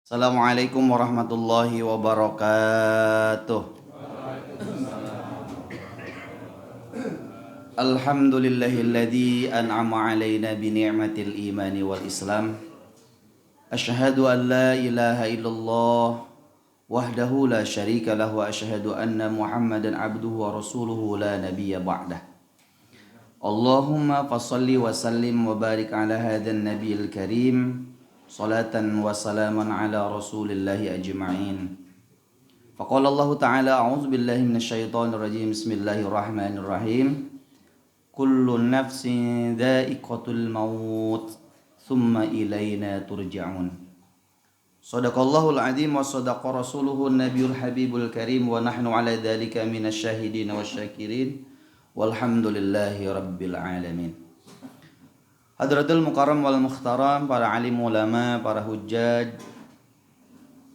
Assalamualaikum warahmatullahi wabarakatuh. Alhamdulillahilladzi an'ama alaina bi ni'matil imani wal islam. Asyhadu an la ilaha illallah wahdahu la syarika lahu wa asyhadu anna Muhammadan abduhu wa rasuluhu la nabiyya ba'dah. Allahumma fassalli wa sallim wa barik ala hadzal nabiyil karim. Salatan wa salaman ala rasulillahi ajma'in. Faqala Allah Ta'ala a'udzu billahi minasyaitonir rajim. Bismillahirrahmanirrahim. Kullu nafsin dha'iqatul maut thumma ilayna turja'un. Shadaqallahul azim wa shadaqa rasuluhu nabiyul habibul karim wa nahnu ala dzalika minasyahidin wasyakirin walhamdulillahi rabbil alamin. Hadratul Mukarram wal Mukhtaram, para alim ulama, para hujjaj,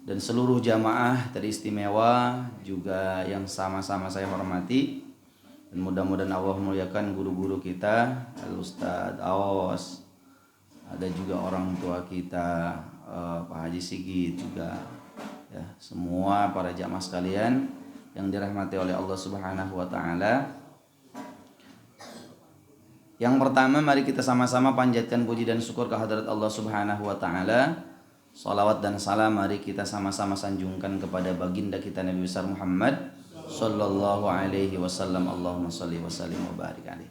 dan seluruh jamaah teristimewa juga yang sama-sama saya hormati. Dan mudah-mudahan Allah memuliakan guru-guru kita, Al-Ustadz Aos, ada juga orang tua kita, Pak Haji Sigit juga, ya, semua para jamaah sekalian yang dirahmati oleh Allah Subhanahu wa Ta'ala. Yang pertama, mari kita sama-sama panjatkan puji dan syukur kehadirat Allah Subhanahu wa Ta'ala. Salawat dan salam mari kita sama-sama sanjungkan kepada baginda kita Nabi besar Muhammad sallallahu alaihi wasallam. Allahumma shalli wa sallim wa barik alaihi.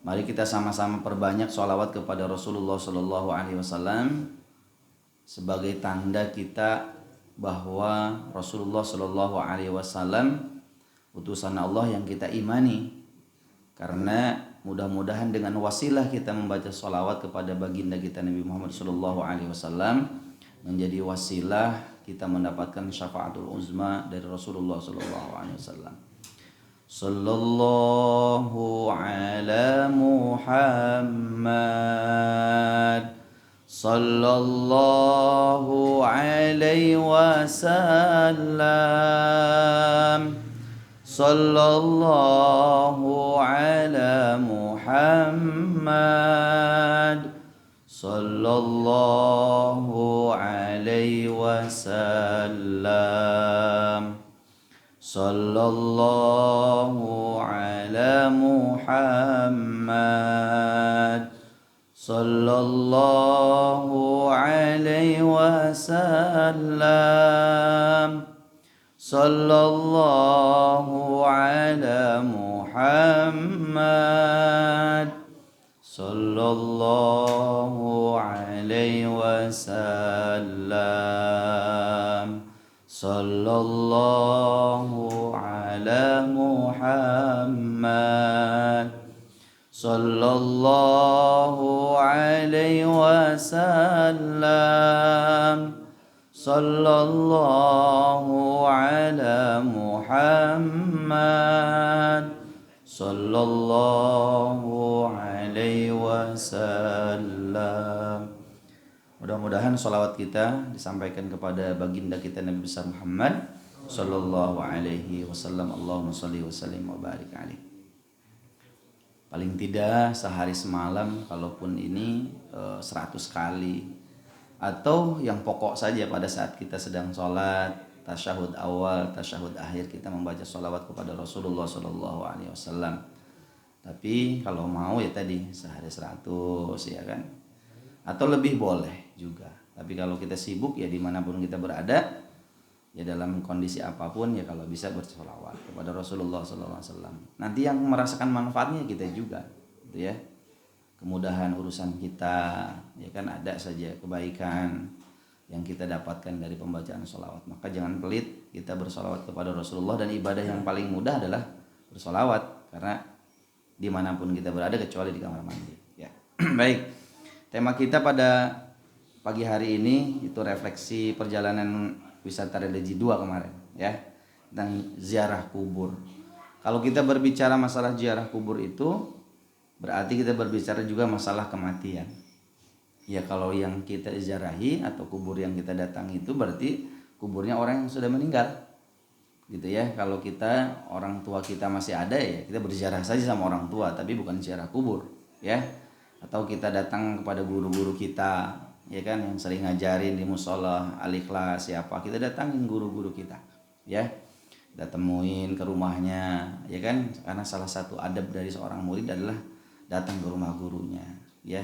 Mari kita sama-sama perbanyak salawat kepada Rasulullah sallallahu alaihi wasallam sebagai tanda kita bahwa Rasulullah sallallahu alaihi wasallam utusan Allah yang kita imani. Karena mudah-mudahan dengan wasilah kita membaca sholawat kepada baginda kita Nabi Muhammad SAW menjadi wasilah kita mendapatkan syafaatul uzma dari Rasulullah SAW. Sallallahu ala Muhammad sallallahu alaihi wasallam. Sallallahu ala Muhammad sallallahu alaihi wasallam. Sallallahu ala Muhammad sallallahu alaihi wasallam. Sallallahu ala Muhammad sallallahu alaihi wasallam. Sallallahu ala Muhammad sallallahu alaihi wasallam. Sallallahu ala Muhammad sallallahu alaihi wasallam. Mudah-mudahan sholawat kita disampaikan kepada baginda kita Nabi besar Muhammad sallallahu alaihi wasallam. Allahumma shalli wa sallim wa barik alaihi. Paling tidak sehari semalam, kalaupun ini 100 kali, atau yang pokok saja pada saat kita sedang sholat, tasyahud awal, tasyahud akhir, kita membaca sholawat kepada Rasulullah SAW. Tapi kalau mau ya tadi sehari 100 ya kan, atau lebih boleh juga. Tapi kalau kita sibuk ya dimanapun kita berada, ya dalam kondisi apapun ya kalau bisa bersholawat kepada Rasulullah SAW. Nanti yang merasakan manfaatnya kita juga, gitu ya. Kemudahan urusan kita, ya kan, ada saja kebaikan yang kita dapatkan dari pembacaan sholawat. Maka jangan pelit kita bersolawat kepada Rasulullah, dan ibadah yang paling mudah adalah bersolawat, karena dimanapun kita berada kecuali di kamar mandi. Ya, baik. Tema kita pada pagi hari ini itu refleksi perjalanan wisata religi 2 kemarin, ya, tentang ziarah kubur. Kalau kita berbicara masalah ziarah kubur itu berarti kita berbicara juga masalah kematian. Ya, kalau yang kita ziarahi atau kubur yang kita datangi itu berarti kuburnya orang yang sudah meninggal, gitu ya. Kalau kita orang tua kita masih ada, ya kita berziarah saja sama orang tua, tapi bukan ziarah kubur, ya. Atau kita datang kepada guru-guru kita, ya kan, yang sering ngajarin di musola Al-Ikhlas siapa, kita datangin guru-guru kita, ya. Kita temuin ke rumahnya, ya kan, karena salah satu adab dari seorang murid adalah datang ke rumah gurunya, ya.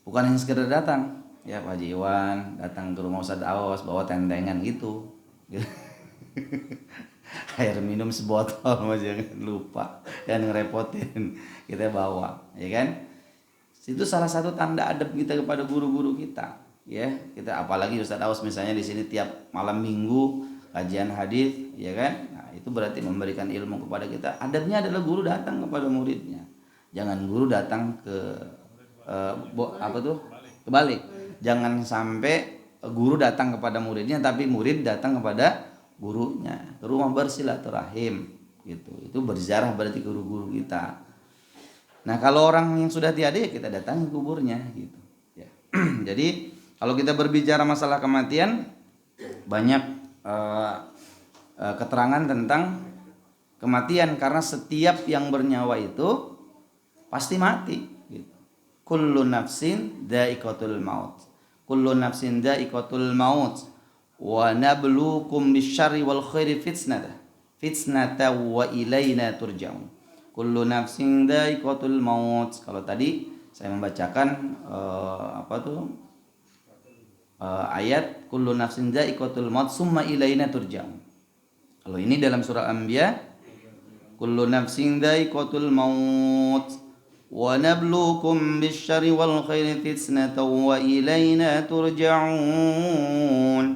Bukan hanya sekedar datang, ya Pak Haji Iwan datang ke rumah Ustadz Awas bawa tentengan gitu. Air minum sebotol, mas, jangan lupa, jangan ngerepotin, kita bawa, ya kan. Itu salah satu tanda adab kita kepada guru-guru kita, ya. Kita apalagi Ustadz Awas misalnya di sini tiap malam minggu kajian hadis, ya kan. Nah, itu berarti memberikan ilmu kepada kita. Adabnya adalah guru datang kepada muridnya, jangan guru datang ke kebalik. Jangan sampai guru datang kepada muridnya tapi murid datang kepada gurunya. Ke rumah bersilaturahim gitu. Itu berziarah berarti guru-guru kita. Nah, kalau orang yang sudah tiada ya kita datangi kuburnya gitu, ya. Jadi kalau kita berbicara masalah kematian, banyak keterangan tentang kematian, karena setiap yang bernyawa itu pasti mati gitu. Kullu nafsin dha'iqatul maut. Kullu nafsin dha'iqatul maut. Wa nabluukum bisyarri wal khairi fitnata wa ilaina turja'un. Kullu nafsin dha'iqatul maut. Kalau tadi saya membacakan ayat kullu nafsin dha'iqatul maut summa ilaina turja'un. Kalau ini dalam surah Anbiya, kullu nafsin dha'iqatul maut wa nabluukum bisyarri wal khairi fitnatan wa ilaina turja'un.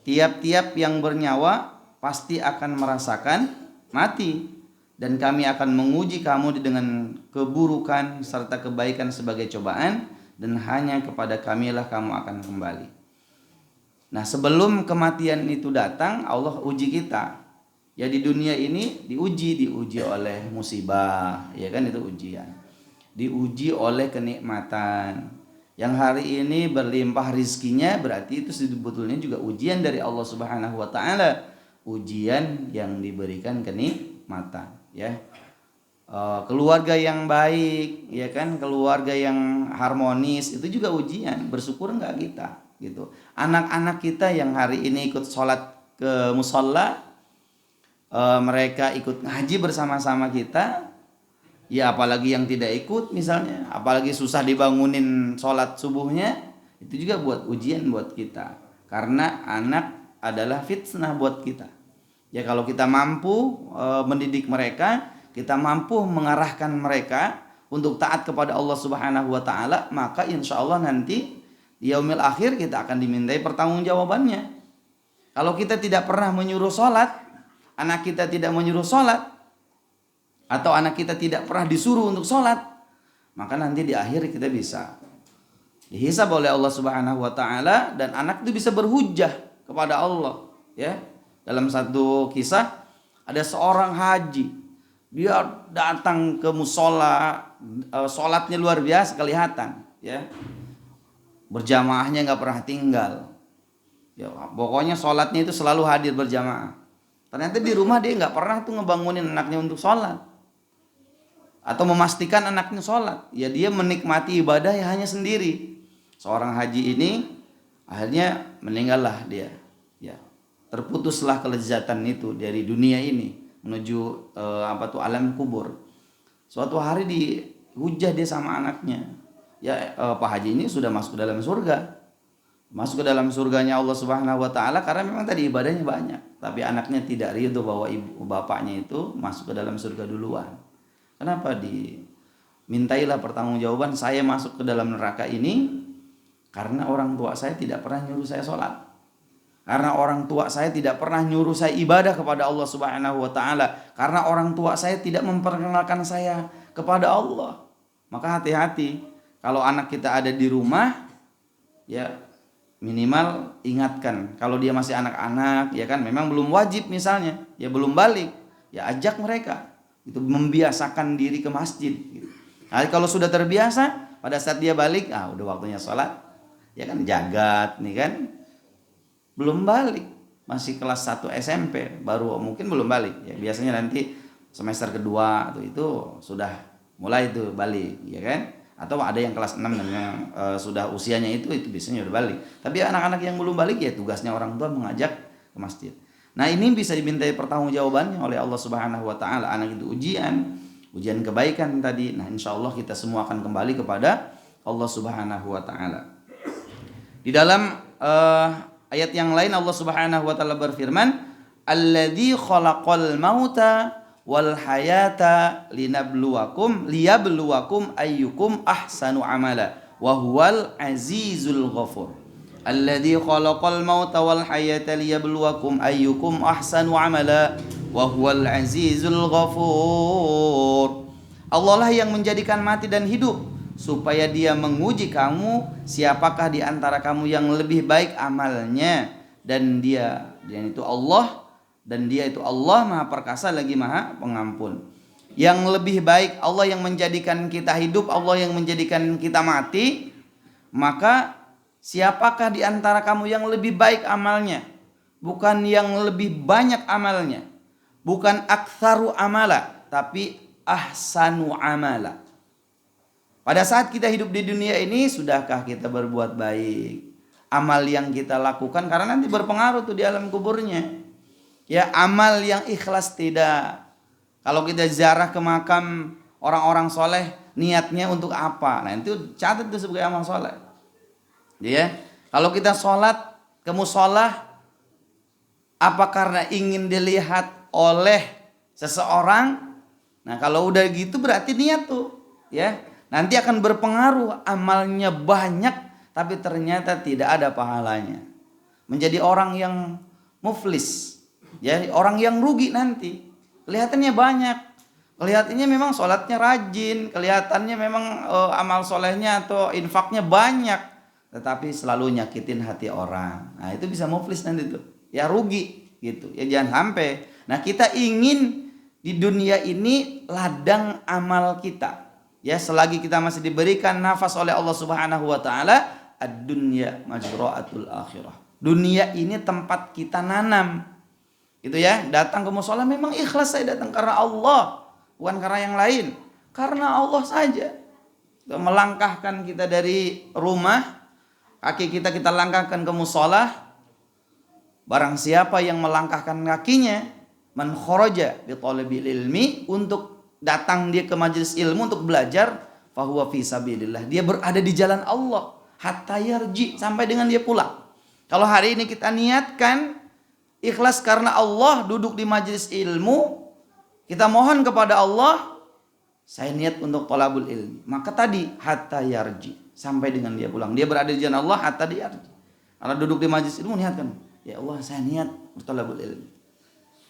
Tiap-tiap yang bernyawa pasti akan merasakan mati, dan kami akan menguji kamu dengan keburukan serta kebaikan sebagai cobaan, dan hanya kepada kamilah kamu akan kembali. Nah, sebelum kematian itu datang, Allah uji kita. Ya, di dunia ini diuji oleh musibah, ya kan, itu ujian. Diuji oleh kenikmatan. Yang hari ini berlimpah rizkinya, berarti itu sebetulnya juga ujian dari Allah Subhanahu wa taala, ujian yang diberikan kenikmatan, ya. Keluarga yang baik, ya kan, keluarga yang harmonis, itu juga ujian. Bersyukur enggak kita gitu. Anak-anak kita yang hari ini ikut sholat ke musola, mereka ikut ngaji bersama-sama kita. Ya, apalagi yang tidak ikut misalnya, apalagi susah dibangunin sholat subuhnya, itu juga buat ujian buat kita. Karena anak adalah fitnah buat kita. Ya, kalau kita mampu mendidik mereka, kita mampu mengarahkan mereka untuk taat kepada Allah Subhanahu wa taala, maka insya Allah nanti di yaumil akhir kita akan dimintai pertanggungjawabannya. Kalau kita tidak pernah menyuruh sholat, anak kita tidak menyuruh sholat, atau anak kita tidak pernah disuruh untuk sholat, maka nanti di akhir kita bisa dihisab oleh Allah Subhanahu wa taala, dan anak itu bisa berhujjah kepada Allah, ya. Dalam satu kisah ada seorang haji, dia datang ke musola, sholatnya luar biasa kelihatan, ya. Berjamaahnya nggak pernah tinggal, ya, pokoknya sholatnya itu selalu hadir berjamaah. Ternyata di rumah dia nggak pernah tuh ngebangunin anaknya untuk sholat atau memastikan anaknya sholat. Ya, dia menikmati ibadah ya hanya sendiri. Seorang haji ini akhirnya meninggallah dia. Ya, terputuslah kelezatan itu dari dunia ini menuju alam kubur. Suatu hari dihujah dia sama anaknya. Ya, Pak Haji ini sudah masuk ke dalam surga. Masuk ke dalam surganya Allah Subhanahu wa taala karena memang tadi ibadahnya banyak, tapi anaknya tidak ridho bahwa bapaknya itu masuk ke dalam surga duluan. Kenapa dimintailah pertanggungjawaban? Saya masuk ke dalam neraka ini karena orang tua saya tidak pernah nyuruh saya sholat. Karena orang tua saya tidak pernah nyuruh saya ibadah kepada Allah Subhanahu wa taala. Karena orang tua saya tidak memperkenalkan saya kepada Allah. Maka hati-hati kalau anak kita ada di rumah, ya minimal ingatkan. Kalau dia masih anak-anak, ya kan, memang belum wajib misalnya, ya belum balik, ya ajak mereka itu membiasakan diri ke masjid gitu. Nah, kalau sudah terbiasa, pada saat dia balik, udah waktunya sholat, ya kan, jagat nih kan, belum balik, masih kelas 1 SMP, baru mungkin belum balik, ya biasanya nanti semester kedua itu sudah mulai itu balik, ya kan. Atau ada yang kelas 6 dan yang sudah usianya itu biasanya udah balik. Tapi anak-anak yang belum balik ya tugasnya orang tua mengajak ke masjid. Nah, ini bisa dimintai pertanggungjawabannya oleh Allah Subhanahu wa taala. Anak itu ujian kebaikan tadi. Nah, insya Allah kita semua akan kembali kepada Allah Subhanahu wa taala. Di dalam ayat yang lain Allah Subhanahu wa taala berfirman, "Alladzi khalaqal mauta wal hayata liyabluwakum ayyukum ahsanu amala wa huwal azizul ghafur." Alladzi khalaqal mauta wal hayata liyabluwakum ayyukum ahsanu amala wa huwal azizul ghafur. Allah lah yang menjadikan mati dan hidup supaya dia menguji kamu siapakah di antara kamu yang lebih baik amalnya, dan dia itu Allah, dan dia itu Allah maha perkasa lagi maha pengampun. Yang lebih baik Allah yang menjadikan kita hidup, Allah yang menjadikan kita mati, maka siapakah di antara kamu yang lebih baik amalnya, bukan yang lebih banyak amalnya, bukan aktsaru amala, tapi ahsanu amala. Pada saat kita hidup di dunia ini, sudahkah kita berbuat baik? Amal yang kita lakukan, karena nanti berpengaruh tuh di alam kuburnya. Ya, amal yang ikhlas tidak. Kalau kita ziarah ke makam orang-orang soleh, niatnya untuk apa? Nah, itu catat itu sebagai amal soleh. Ya, kalau kita sholat ke musolah, apa karena ingin dilihat oleh seseorang? Nah, kalau udah gitu berarti niat tuh, ya. Nanti akan berpengaruh, amalnya banyak tapi ternyata tidak ada pahalanya. Menjadi orang yang muflis, ya, orang yang rugi nanti. Kelihatannya banyak, kelihatannya memang sholatnya rajin, kelihatannya memang amal solehnya atau infaknya banyak, tetapi selalu nyakitin hati orang. Nah, itu bisa muflis nanti tuh, ya rugi gitu. Ya jangan sampai. Nah, kita ingin di dunia ini ladang amal kita. Ya, selagi kita masih diberikan nafas oleh Allah Subhanahu wa taala, ad-dunya majra'atul akhirah. Dunia ini tempat kita nanam. Gitu ya, datang ke mushola memang ikhlas, saya datang karena Allah, bukan karena yang lain. Karena Allah saja. Kita melangkahkan kita dari rumah, kaki kita langkahkan ke mushola. Barang siapa yang melangkahkan kakinya, man kharaja bi talabil ilmi, untuk datang dia ke majelis ilmu untuk belajar, fahuwa fi sabilillah, dia berada di jalan Allah, hatta yarji, sampai dengan dia pulang. Kalau hari ini kita niatkan ikhlas karena Allah, duduk di majelis ilmu, kita mohon kepada Allah, saya niat untuk thalabul ilmi, maka tadi hatta yarji, sampai dengan dia pulang, dia berada di jalan Allah hatta yarji. Karena duduk di majelis ilmu niatkan, ya Allah saya niat thalabul ilmi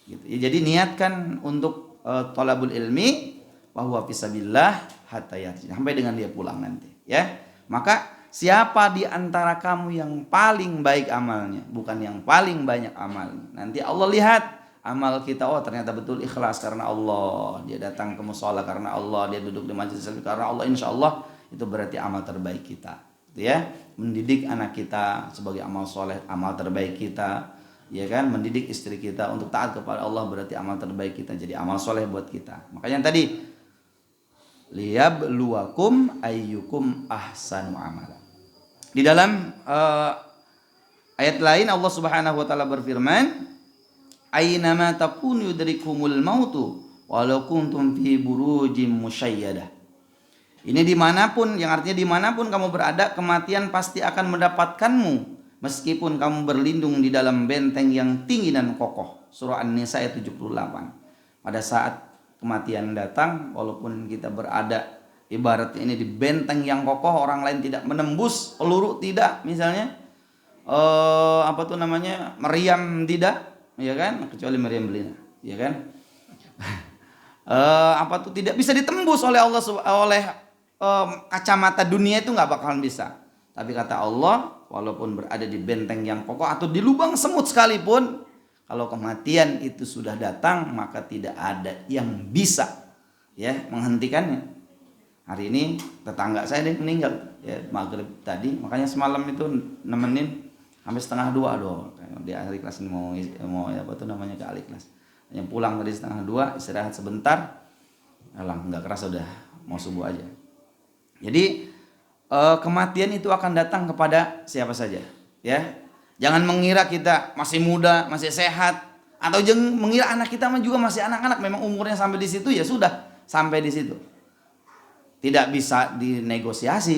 gitu. Ya, jadi niatkan untuk thalabul ilmi wa huwa fisabilillah hatta yarji, sampai dengan dia pulang nanti, ya. Maka siapa di antara kamu yang paling baik amalnya, bukan yang paling banyak amalnya. Nanti Allah lihat amal kita, oh ternyata betul ikhlas karena Allah, dia datang ke mushola karena Allah, dia duduk di majelis ilmu karena Allah, insyaallah itu berarti amal terbaik kita. Gitu ya. Mendidik anak kita sebagai amal soleh, amal terbaik kita. Ya kan, mendidik istri kita untuk taat kepada Allah berarti amal terbaik kita, jadi amal soleh buat kita. Makanya tadi liyabluwakum ayyukum ahsanu amala. Di dalam ayat lain Allah Subhanahu wa taala berfirman, aynama takunu yudrikumul mautu walau kuntum fi burujim musyayyadah. Ini dimanapun, yang artinya dimanapun kamu berada, kematian pasti akan mendapatkanmu meskipun kamu berlindung di dalam benteng yang tinggi dan kokoh. Surah An-Nisa ayat 78. Pada saat kematian datang, walaupun kita berada ibarat ini di benteng yang kokoh, orang lain tidak menembus peluru, tidak, misalnya meriam tidak, ya kan, kecuali meriam belina, ya kan. Tidak bisa ditembus oleh Allah, kacamata dunia itu nggak bakalan bisa. Tapi kata Allah, walaupun berada di benteng yang kokoh atau di lubang semut sekalipun, kalau kematian itu sudah datang, maka tidak ada yang bisa ya menghentikannya. Hari ini tetangga saya meninggal ya maghrib tadi, makanya semalam itu nemenin sampai 1:30. Aduh, di ahli kelas ini mau ke ahli kelas. Yang pulang tadi 1:30, istirahat sebentar, alang nggak kerasa udah mau subuh aja. Jadi kematian itu akan datang kepada siapa saja, ya. Jangan mengira kita masih muda, masih sehat, atau jangan mengira anak kita juga masih anak-anak, memang umurnya sampai di situ ya sudah sampai di situ. Tidak bisa dinegosiasi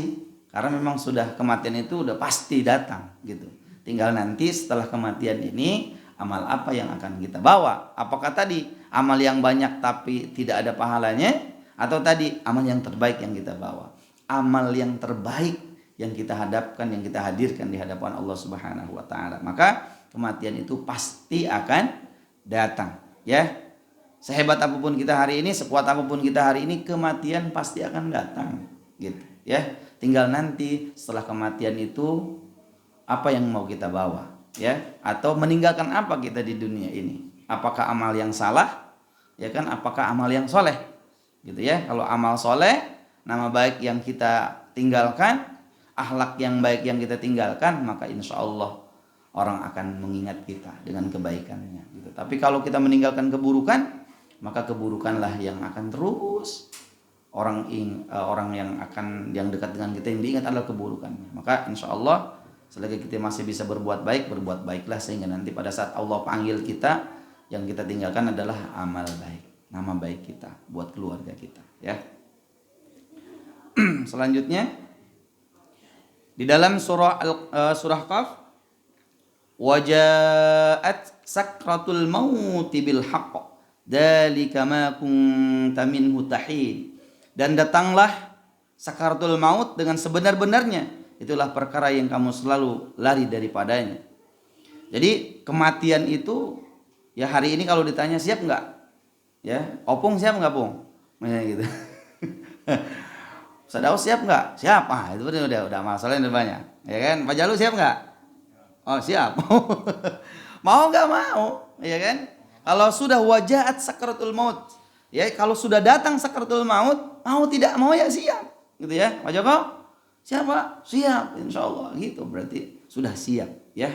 karena memang sudah kematian itu udah pasti datang gitu. Tinggal nanti setelah kematian ini amal apa yang akan kita bawa? Apakah tadi amal yang banyak tapi tidak ada pahalanya, atau tadi amal yang terbaik yang kita bawa? Amal yang terbaik yang kita hadapkan, yang kita hadirkan di hadapan Allah Subhanahu wa taala. Maka kematian itu pasti akan datang, ya. Sehebat apapun kita hari ini, sekuat apapun kita hari ini, kematian pasti akan datang, gitu, ya. Tinggal nanti setelah kematian itu apa yang mau kita bawa, ya, atau meninggalkan apa kita di dunia ini. Apakah amal yang salah, ya kan, apakah amal yang soleh, gitu ya. Kalau amal soleh, nama baik yang kita tinggalkan, akhlak yang baik yang kita tinggalkan, maka insya Allah orang akan mengingat kita dengan kebaikannya, gitu. Tapi kalau kita meninggalkan keburukan, maka keburukanlah yang akan terus orang yang dekat dengan kita yang diingat adalah keburukannya. Maka insya Allah selagi kita masih bisa berbuat baiklah, sehingga nanti pada saat Allah panggil kita, yang kita tinggalkan adalah amal baik, nama baik kita buat keluarga kita, ya. Selanjutnya di dalam surah Qaf, wajaat sakratul mauti bil haqq dzalika ma kunta minhu tahid, dan datanglah sakaratul maut dengan sebenar-benarnya, itulah perkara yang kamu selalu lari daripadanya. Jadi kematian itu ya, hari ini kalau ditanya siap nggak, ya, Opung siap nggak, Pung, gitu. Sadaus siap nggak? Siap. Itu udah masalahnya banyak, ya kan. Pak Jalu siap nggak? Oh siap. Mau nggak mau, ya kan. Kalau sudah wajahat sakaratul maut, ya, kalau sudah datang sakaratul maut, mau tidak mau ya siap, gitu ya. Pak Joko siap Pak? Siap, insya Allah, gitu. Berarti sudah siap, ya.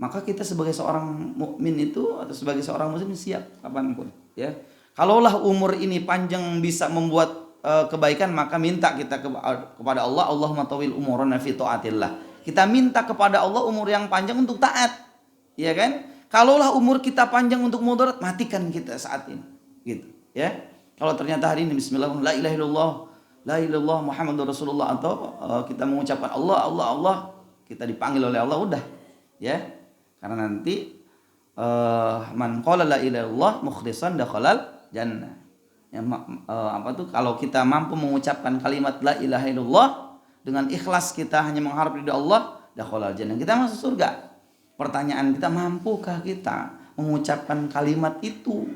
Maka kita sebagai seorang mukmin itu atau sebagai seorang muslim siap kapanpun, ya. Kalaulah umur ini panjang bisa membuat kebaikan, maka minta kita kepada Allah, Allahumma tawil umurana fi taatillah. Kita minta kepada Allah umur yang panjang untuk taat, ya kan? Kalaulah umur kita panjang untuk mudarat, matikan kita saat ini, gitu, ya. Kalau ternyata hari ini bismillah, la ilaha illallah, la ilaha illallah Muhammadur Rasulullah, atau kita mengucapkan Allah Allah Allah, kita dipanggil oleh Allah, udah, ya. Karena nanti man qala la ilaha illallah mukhlishan dakhalal jannah. Kalau kita mampu mengucapkan kalimat la ilaha illallah dengan ikhlas, kita hanya mengharap ridha Allah, dakhalal jannah, kita masuk surga. Pertanyaan kita, mampukah kita mengucapkan kalimat itu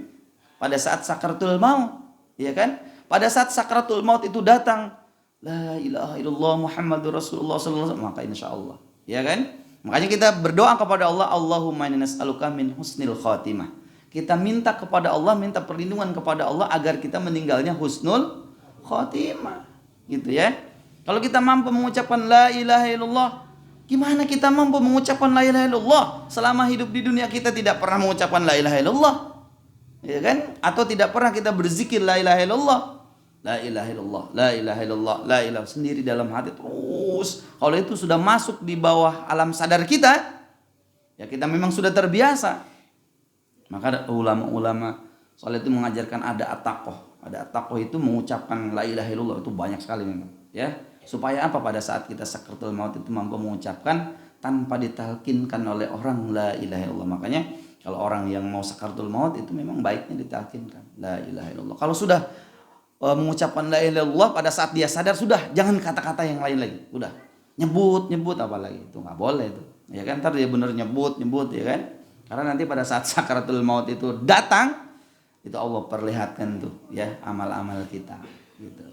pada saat sakaratul maut, ya kan? Pada saat sakaratul maut itu datang, la ilaha illallah Muhammadur Rasulullah sallallahu alaihi wasallam, maka insyaallah, ya kan? Makanya kita berdoa kepada Allah, Allahumma inna nas'aluka min husnil khatimah. Kita minta kepada Allah, minta perlindungan kepada Allah agar kita meninggalnya husnul khatimah, gitu ya. Kalau kita mampu mengucapkan la ilaha illallah, gimana kita mampu mengucapkan la ilaha illallah selama hidup di dunia kita tidak pernah mengucapkan la ilaha illallah, ya kan? Atau tidak pernah kita berzikir la ilaha illallah, la ilaha illallah, la ilaha illallah, la ilaha, sendiri dalam hati terus. Kalau itu sudah masuk di bawah alam sadar kita, ya kita memang sudah terbiasa. Maka ulama-ulama soal itu mengajarkan ada at-taqoh. Ada at-taqoh itu mengucapkan la ilaha illallah itu banyak sekali memang, ya. Supaya apa? Pada saat kita sakaratul maut itu mampu mengucapkan tanpa ditalkinkan oleh orang la ilaha illallah. Makanya kalau orang yang mau sakaratul maut itu memang baiknya ditalkinkan la ilaha illallah. Kalau sudah mengucapkan la ilaha illallah pada saat dia sadar, sudah, jangan kata-kata yang lain lagi. Udah, nyebut apalagi, itu nggak boleh itu. Ya kan, ntar dia bener nyebut, ya kan? Karena nanti pada saat sakaratul maut itu datang, itu Allah perlihatkan tuh, ya, amal-amal kita, gitu.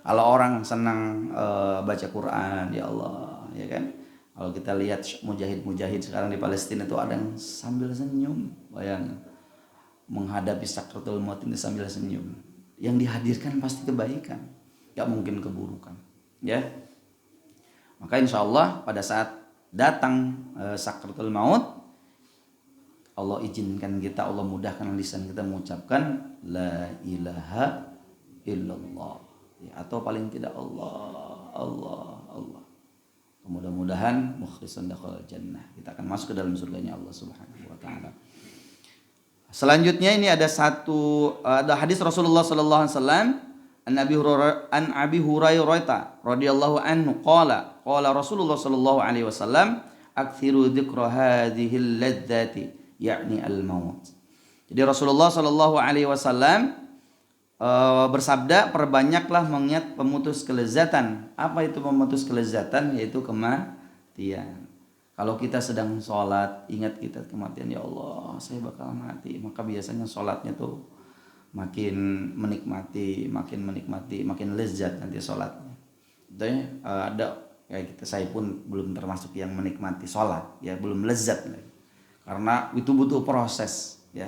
Kalau orang senang baca Quran, ya Allah, ya kan. Kalau kita lihat mujahid sekarang di Palestina itu ada yang sambil senyum, bayangin, menghadapi sakaratul maut ini sambil senyum. Yang dihadirkan pasti kebaikan, gak mungkin keburukan, ya. Maka insya Allah pada saat datang sakaratul maut, Allah izinkan kita, Allah mudahkan lisan kita mengucapkan la ilaha illallah, ya, atau paling tidak Allah, Allah, Allah. Mudah-mudahan mukhlishan dakhala jannah. Kita akan masuk ke dalam surganya Allah Subhanahu wa taala. Selanjutnya ini ada hadis Rasulullah sallallahu alaihi wasallam an Abi Hurairah radhiyallahu anhu qala Rasulullah sallallahu alaihi wasallam aktsiru dzikra hadhil ladzati yakni al-maut. Jadi Rasulullah sallallahu alaihi wasallam bersabda, perbanyaklah mengingat pemutus kelezatan. Apa itu pemutus kelezatan? Yaitu kematian. Kalau kita sedang sholat, ingat kita kematian, ya Allah, saya bakal mati. Maka biasanya sholatnya tuh makin menikmati, makin lezat nanti sholatnya. Jadi ada kayak kita, saya pun belum termasuk yang menikmati sholat, ya belum lezat lagi. Karena itu butuh proses, ya.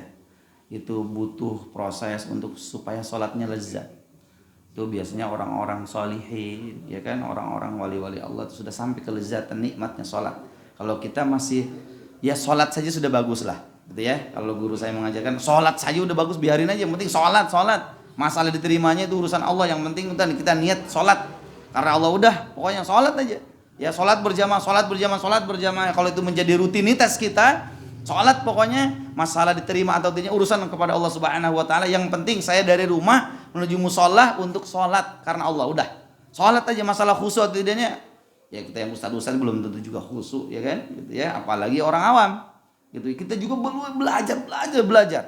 Itu butuh proses untuk supaya sholatnya lezat. Itu biasanya orang-orang sholihin, ya kan, orang-orang wali-wali Allah itu sudah sampai kelezatan nikmatnya sholat. Kalau kita masih, ya sholat saja sudah bagus lah, gitu ya. Kalau guru saya mengajarkan sholat saja udah bagus, biarin aja, yang penting sholat. Masalah diterimanya itu urusan Allah, yang penting kita niat sholat. Karena Allah udah, pokoknya sholat aja. Ya sholat berjamaah. Kalau itu menjadi rutinitas kita, sholat pokoknya, masalah diterima atau tidaknya urusan kepada Allah Subhanahu wa taala. Yang penting saya dari rumah menuju musola untuk sholat karena Allah, udah. Sholat aja, masalah khusyuk atau tidaknya. Ya kita yang ustaz-ustaz belum tentu juga khusyuk, ya kan? Gitu ya, apalagi orang awam. Gitu. Kita juga belajar.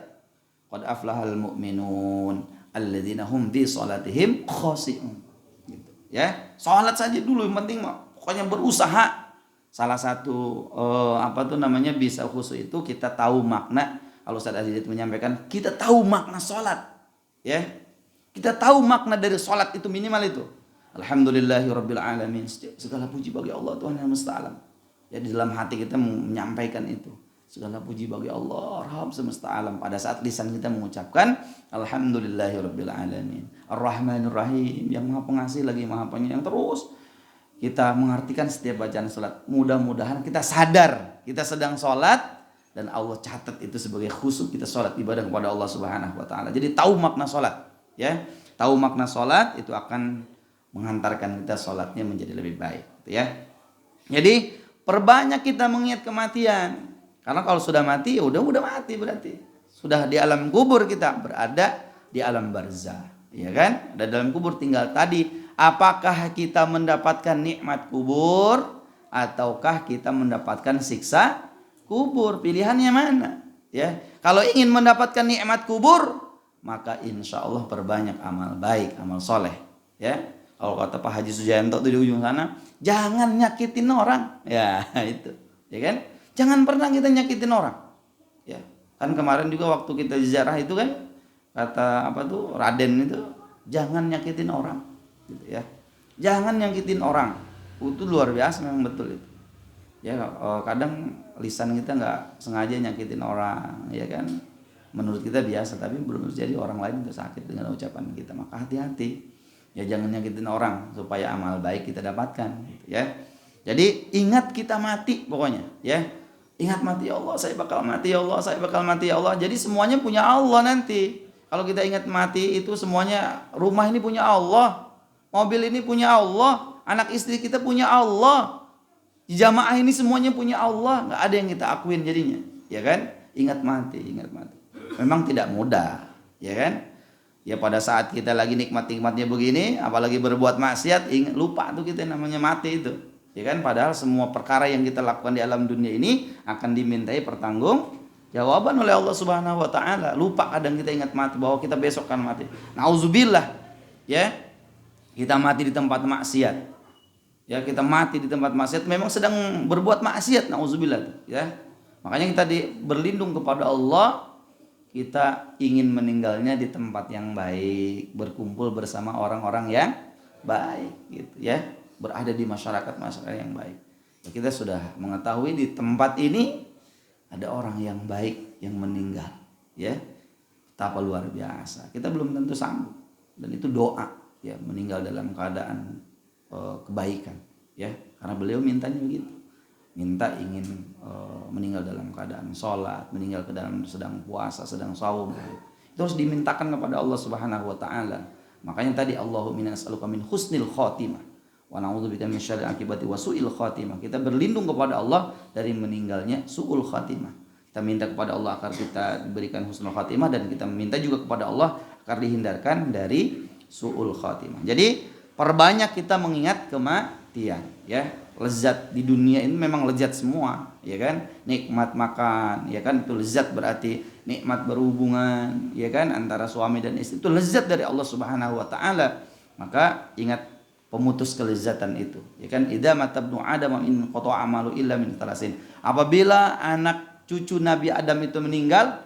Qad aflahal mu'minun alladzina hum fi sholatihim khashi'un. Gitu. Ya, sholat saja dulu, yang penting pokoknya berusaha. Salah satu bisa khusyuk itu kita tahu makna. Kalau Ustaz Aziz menyampaikan, kita tahu makna sholat, ya. Kita tahu makna dari sholat itu, minimal itu. Alhamdulillahirabbil alamin. Segala puji bagi Allah Tuhan yang semesta alam. Ya, di dalam hati kita menyampaikan itu. Segala puji bagi Allah Rabb semesta alam. Pada saat lisan kita mengucapkan alhamdulillahirabbil alamin. Ar-Rahmanir Rahim, yang Maha Pengasih lagi Maha Penyayang, terus kita mengartikan setiap bacaan sholat. Mudah-mudahan kita sadar kita sedang sholat dan Allah catat itu sebagai khusyuk kita sholat ibadah kepada Allah Subhanahu wa taala. Jadi tahu makna sholat, ya. Tahu makna sholat itu akan menghantarkan kita sholatnya menjadi lebih baik, gitu ya. Jadi perbanyak kita mengingat kematian. Karena kalau sudah mati, ya udah mati berarti. Sudah di alam kubur, kita berada di alam barzah, ya kan? Dan dalam kubur tinggal tadi, apakah kita mendapatkan nikmat kubur ataukah kita mendapatkan siksa kubur? Pilihannya mana? Ya, kalau ingin mendapatkan nikmat kubur, maka insya Allah perbanyak amal baik, amal soleh. Ya, kalau kata Pak Haji Sujanto di ujung sana, jangan nyakitin orang. Ya itu, ya kan? Jangan pernah kita nyakitin orang. Ya, kan kemarin juga waktu kita ziarah itu kan, kata Raden itu, jangan nyakitin orang. Gitu ya, jangan nyakitin orang. Itu luar biasa, memang betul itu. Ya, kadang lisan kita nggak sengaja nyakitin orang, ya kan? Menurut kita biasa, tapi belum terjadi orang lain itu sakit dengan ucapan kita. Maka hati-hati. Ya, jangan nyakitin orang supaya amal baik kita dapatkan, gitu ya. Jadi ingat kita mati pokoknya, ya. Ingat mati, ya Allah, saya bakal mati, ya Allah, saya bakal mati, ya Allah. Jadi semuanya punya Allah nanti. Kalau kita ingat mati itu semuanya, rumah ini punya Allah, mobil ini punya Allah, anak istri kita punya Allah, jamaah ini semuanya punya Allah. Nggak ada yang kita akuin jadinya, ya kan? Ingat mati. Memang tidak mudah, ya kan? Ya pada saat kita lagi nikmat-nikmatnya begini, apalagi berbuat maksiat, lupa tuh kita namanya mati itu, ya kan? Padahal semua perkara yang kita lakukan di alam dunia ini akan dimintai pertanggungjawaban oleh Allah Subhanahu wa taala. Lupa kadang kita ingat mati, bahwa kita besok kan mati. Nauzubillah, ya. Kita mati di tempat maksiat. Ya, kita mati di tempat maksiat, memang sedang berbuat maksiat, nauzubillah, ya. Makanya kita berlindung kepada Allah. Kita ingin meninggalnya di tempat yang baik, berkumpul bersama orang-orang yang baik, gitu ya. Berada di masyarakat yang baik. Ya, kita sudah mengetahui di tempat ini ada orang yang baik yang meninggal, ya. Betapa luar biasa. Kita belum tentu sanggup, dan itu doa, ya, meninggal dalam keadaan kebaikan, ya. Karena beliau mintanya begitu. Ingin meninggal dalam keadaan sholat, meninggal ke dalam sedang puasa, sedang saum. Itu harus dimintakan kepada Allah Subhanahu wa taala. Makanya tadi Allahumma inna nas'aluka min husnil khotimah wa na'udzubika min syarri akibati wa su'il khotimah. Kita berlindung kepada Allah dari meninggalnya su'ul khotimah. Kita minta kepada Allah agar kita diberikan husnul khotimah, dan kita meminta juga kepada Allah agar dihindarkan dari su'ul khotimah. Jadi perbanyak kita mengingat kematian, ya. Lezat di dunia ini memang lezat semua, ya kan? Nikmat makan, ya kan? Itu lezat, berarti nikmat berhubungan, ya kan? Antara suami dan istri itu lezat dari Allah Subhanahu wa taala. Maka ingat pemutus kelezatan itu, ya kan? Idza matabnu adam in qata amalu illa min thalasin. Apabila anak cucu Nabi Adam itu meninggal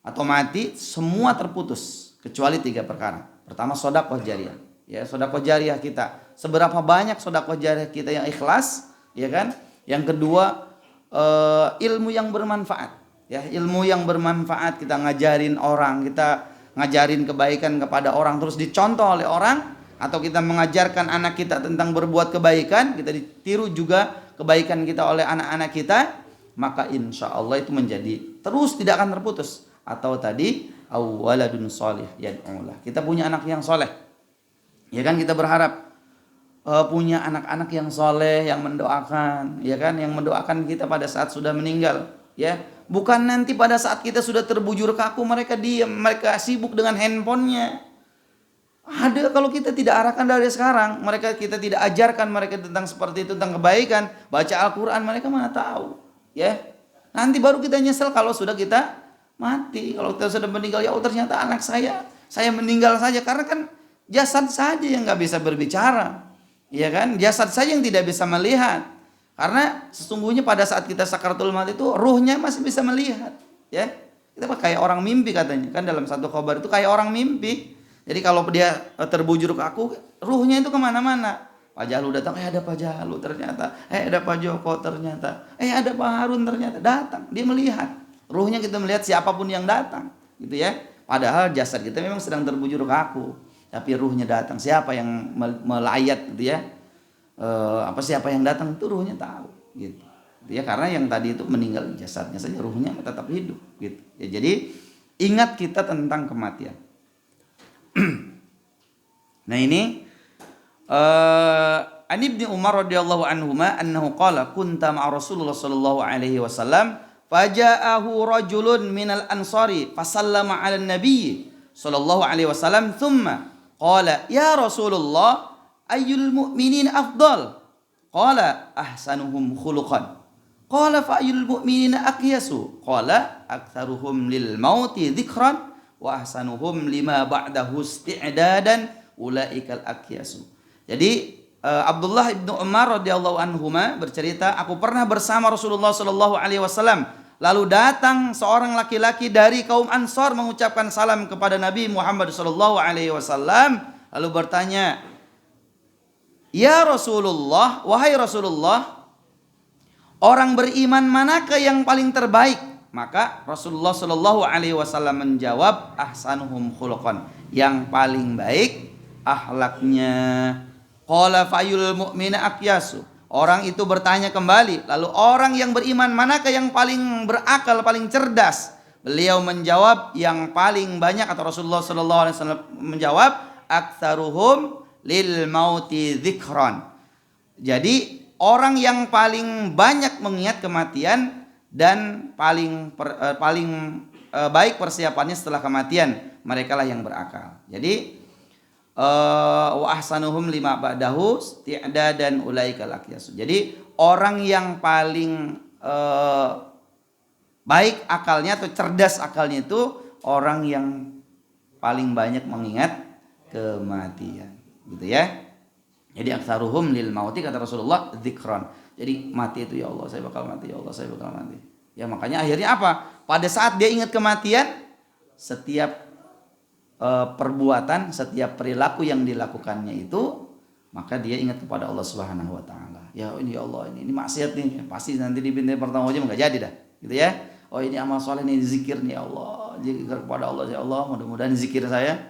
atau mati, semua terputus kecuali 3 perkara. Pertama, sedekah jariyah. Ya, sedekah jariyah kita. Seberapa banyak sedekah jariyah kita yang ikhlas, ya kan? Yang kedua, ilmu yang bermanfaat. Ya, ilmu yang bermanfaat, kita ngajarin orang, kita ngajarin kebaikan kepada orang terus dicontoh oleh orang, atau kita mengajarkan anak kita tentang berbuat kebaikan, kita ditiru juga kebaikan kita oleh anak-anak kita, maka insya Allah itu menjadi terus tidak akan terputus. Atau tadi awwaladun sholih yad'ulah. Kita punya anak yang soleh, ya kan? Kita berharap punya anak-anak yang soleh, yang mendoakan, ya kan? Yang mendoakan kita pada saat sudah meninggal, ya. Bukan nanti pada saat kita sudah terbujur kaku mereka diam, mereka sibuk dengan handphonenya. Ada, kalau kita tidak arahkan dari sekarang, kita tidak ajarkan mereka tentang seperti itu, tentang kebaikan, baca Al-Quran, mereka mana tahu, ya. Nanti baru kita nyesel kalau sudah kita mati, kalau kita sudah meninggal, ya oh ternyata anak saya meninggal saja, karena kan jasad saja yang nggak bisa berbicara, ya kan? Jasad saja yang tidak bisa melihat, karena sesungguhnya pada saat kita sakaratul maut itu ruhnya masih bisa melihat, ya. Kita kayak orang mimpi katanya, kan dalam satu khabar itu kayak orang mimpi. Jadi kalau dia terbujur kaku, ruhnya itu kemana-mana. Pak Jalu datang, ada Pak Jalu ternyata, ada Pak Joko ternyata, ada Pak Harun ternyata, datang, dia melihat. Ruhnya kita melihat siapapun yang datang, gitu ya. Padahal jasad kita memang sedang terbujur kaku, tapi ruhnya datang. Siapa yang melayat, gitu ya? Siapa yang datang itu ruhnya tahu, gitu. Ya, karena yang tadi itu meninggal jasadnya saja, ruhnya tetap hidup, gitu. Ya, jadi ingat kita tentang kematian. Nah ini An Ibnu Umar radhiyallahu anhuma annahu qala kunta ma'a Rasulullah sallallahu alaihi wasallam faja'ahu rajulun minal ansari fasallama 'ala an-nabiy sallallahu alaihi wasallam thumma qala ya Rasulullah ayyul mu'minin afdal qala ahsanuhum khuluqan qala fa ayyul mu'minin aqyasu qala aktsaruhum lil mauti dzikran wa ahsanuhum lima ba'dahu isti'dadan ulaikal aqyasu. Jadi Abdullah ibnu Umar radhiyallahu anhuma bercerita, aku pernah bersama Rasulullah sallallahu alaihi wasallam, lalu datang seorang laki-laki dari kaum Ansar mengucapkan salam kepada Nabi Muhammad sallallahu alaihi wasallam, lalu bertanya, "Ya Rasulullah, wahai Rasulullah, orang beriman manakah yang paling terbaik?" Maka Rasulullah sallallahu alaihi wasallam menjawab, "Ahsanuhum khuluqan." Yang paling baik akhlaknya. Qala fayul mu'mina aqyasu. Orang itu bertanya kembali, lalu orang yang beriman manakah yang paling berakal, paling cerdas? Beliau menjawab, yang paling banyak, atau Rasulullah sallallahu alaihi wasallam menjawab, aktsaruhum lil mauti dzikran. Jadi orang yang paling banyak mengingat kematian dan paling baik persiapannya setelah kematian, merekalah yang berakal. Jadi wa ahsanuhum lima ba'dahu isti'dadan ulaikal aqyas. Jadi orang yang paling baik akalnya atau cerdas akalnya itu orang yang paling banyak mengingat kematian, gitu ya. Jadi aktsaruhum lil mauti, kata Rasulullah, dzikran. Jadi mati itu, ya Allah saya bakal mati, ya Allah saya bakal mati. Ya makanya akhirnya apa? Pada saat dia ingat kematian, setiap perbuatan, setiap perilaku yang dilakukannya itu, maka dia ingat kepada Allah Subhanahu wa taala. Ya ini ya Allah, ini maksiat nih, pasti nanti di pintu pertama aja enggak jadi dah, gitu ya. Oh ini amal soleh nih, zikir nih, ya Allah, zikir kepada Allah, ya Allah, mudah-mudahan zikir saya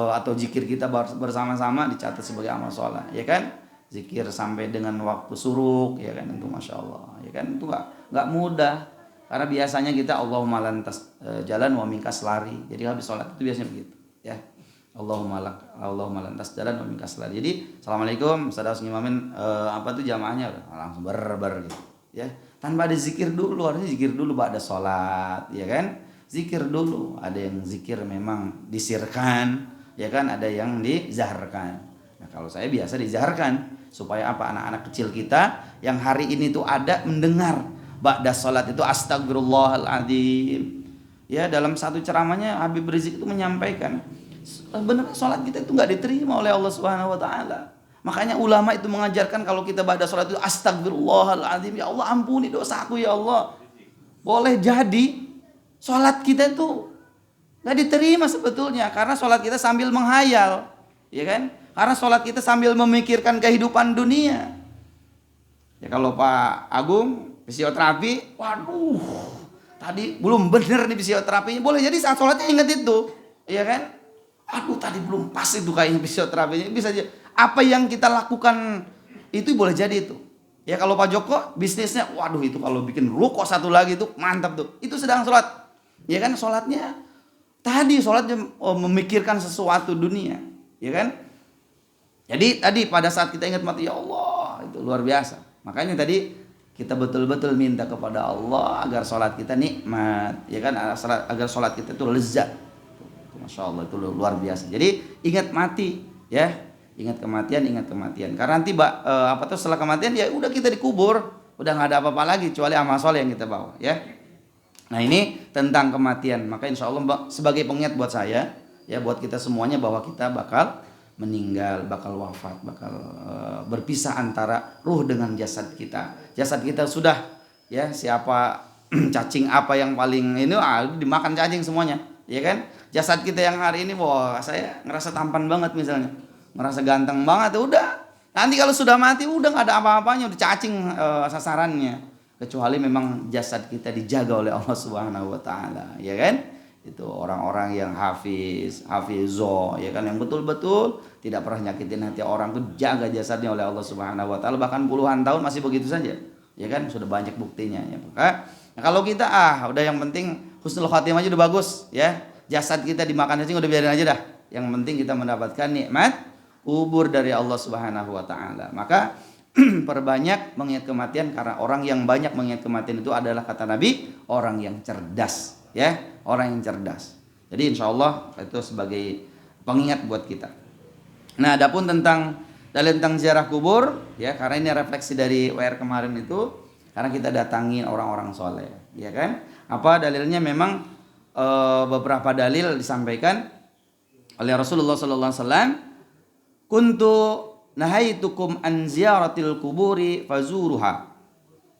atau zikir kita bersama-sama dicatat sebagai amal soleh, ya kan? Zikir sampai dengan waktu suruk, ya kan, itu masya Allah, ya kan, itu nggak mudah, karena biasanya kita Allahumma lantas jalan wa minkas lari, jadi habis sholat itu biasanya begitu, ya. Allahumma lantas jalan wa minkas salat. Jadi assalamualaikum, saudara ngimamin apa tuh jamaahnya udah langsung ber gitu ya. Tanpa ada zikir dulu, harusnya zikir dulu ba'da salat ya kan. Zikir dulu, ada yang zikir memang disirkan ya kan, ada yang dizaharkan. Nah, kalau saya biasa dizaharkan supaya apa, anak-anak kecil kita yang hari ini tuh ada mendengar ba'da salat itu astagfirullahaladzim. Ya, dalam satu ceramahnya Habib Rizik itu menyampaikan benar salat kita itu nggak diterima oleh Allah Subhanahu wa taala. Makanya ulama itu mengajarkan kalau kita ba'da salat itu astagfirullahaladzim, ya Allah ampuni dosaku ya Allah. Boleh jadi salat kita itu nggak diterima sebetulnya karena salat kita sambil menghayal, ya kan? Karena salat kita sambil memikirkan kehidupan dunia. Ya kalau Pak Agung fisioterapi, waduh, tadi belum bener nih fisioterapinya. Boleh jadi saat sholatnya ingat itu, ya kan? Aduh, tadi belum pas itu kayaknya fisioterapinya. Bisa aja. Apa yang kita lakukan itu boleh jadi itu. Ya kalau Pak Joko bisnisnya, waduh itu kalau bikin ruko satu lagi itu mantap tuh. Itu sedang sholat. Ya kan, sholatnya tadi sholatnya memikirkan sesuatu dunia, ya kan? Jadi tadi pada saat kita ingat mati, ya Allah, itu luar biasa. Makanya tadi kita betul-betul minta kepada Allah agar sholat kita nikmat, ya kan? Agar sholat kita itu lezat. Masya Allah, itu luar biasa. Jadi ingat mati, ya, ingat kematian. Karena nanti setelah kematian ya udah kita dikubur, udah nggak ada apa-apa lagi kecuali amal soleh yang kita bawa, ya. Nah ini tentang kematian. Maka insya Allah sebagai pengingat buat saya, ya buat kita semuanya bahwa kita bakal meninggal, bakal wafat, bakal berpisah antara ruh dengan jasad kita. Jasad kita sudah, ya siapa cacing apa yang paling ini dimakan cacing semuanya, ya kan? Jasad kita yang hari ini, wah saya ngerasa tampan banget misalnya, ngerasa ganteng banget, udah. Nanti kalau sudah mati udah nggak ada apa-apanya, udah cacing sasarannya. Kecuali memang jasad kita dijaga oleh Allah Subhanahu wa taala, ya kan? Itu orang-orang yang hafizo, ya kan, yang betul-betul tidak pernah nyakitin hati orang, tuh jaga jasadnya oleh Allah Subhanahu wa taala, bahkan puluhan tahun masih begitu saja. Ya kan, sudah banyak buktinya ya. Maka nah kalau kita udah yang penting husnul khotimah aja udah bagus, ya. Jasad kita dimakan cacing udah biarin aja dah. Yang penting kita mendapatkan nikmat kubur dari Allah Subhanahu wa taala. Maka perbanyak mengingat kematian, karena orang yang banyak mengingat kematian itu adalah kata Nabi orang yang cerdas, ya, orang yang cerdas. Jadi insya Allah itu sebagai pengingat buat kita. Nah, adapun tentang dalil tentang ziarah kubur, ya, karena ini refleksi dari WR kemarin itu, karena kita datangin orang-orang soleh, ya kan? Apa dalilnya? Memang beberapa dalil disampaikan oleh Rasulullah Sallallahu Alaihi Wasallam. Kuntu nahaitukum an ziyaratil kuburi fazuruha.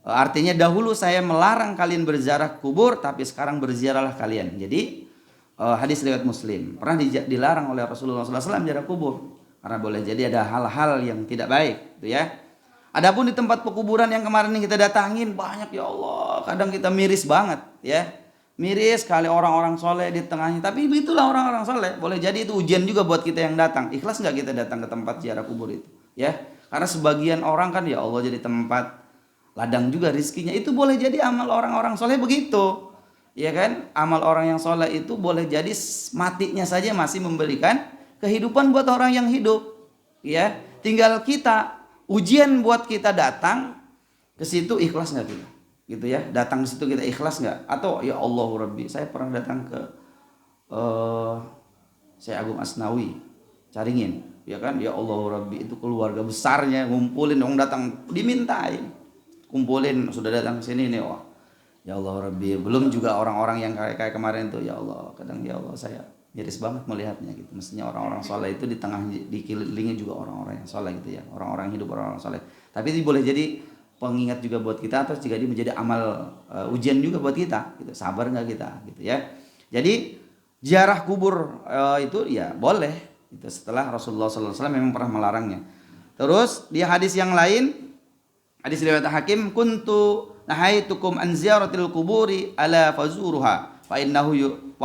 Artinya dahulu saya melarang kalian berziarah kubur, tapi sekarang berziarahlah kalian. Jadi hadis riwayat Muslim. Pernah dilarang oleh Rasulullah SAW ziarah kubur karena boleh jadi ada hal-hal yang tidak baik, gitu ya. Adapun di tempat pekuburan yang kemarin ini kita datangin banyak, ya Allah, kadang kita miris banget, ya. Miris sekali orang-orang soleh di tengahnya. Tapi itulah orang-orang soleh. Boleh jadi itu ujian juga buat kita yang datang. Ikhlas nggak kita datang ke tempat ziarah kubur itu? Ya, karena sebagian orang kan, ya Allah, jadi tempat ladang juga rizkinya. Itu boleh jadi amal orang-orang soleh begitu. Ya kan? Amal orang yang soleh itu boleh jadi matinya saja masih memberikan kehidupan buat orang yang hidup. Ya, tinggal kita, ujian buat kita datang ke situ ikhlas nggak kita? Gitu ya, datang ke situ kita ikhlas nggak? Atau ya Allah Rabbi, saya pernah datang ke Syekh Agung Asnawi Caringin, ya kan, ya Allah Rabbi, itu keluarga besarnya ngumpulin, orang datang dimintain, kumpulin, sudah datang ke sini nih, wah ya Allah Rabbi. Belum juga orang-orang yang kayak kemarin tuh, ya Allah, kadang ya Allah saya miris banget melihatnya gitu. Mestinya orang-orang soleh itu di tengah, dikelilingi juga orang-orang yang soleh gitu ya, orang-orang hidup, orang-orang soleh. Tapi ini boleh jadi pengingat juga buat kita, atau jika dia menjadi amal ujian juga buat kita, gitu. Sabar nggak kita, gitu ya. Jadi ziarah kubur itu ya boleh, itu setelah Rasulullah SAW memang pernah melarangnya. Terus di hadis yang lain, hadis riwayat Hakim, kuntu nahaitukum an ziyaratil kuburi ala fazuruha fa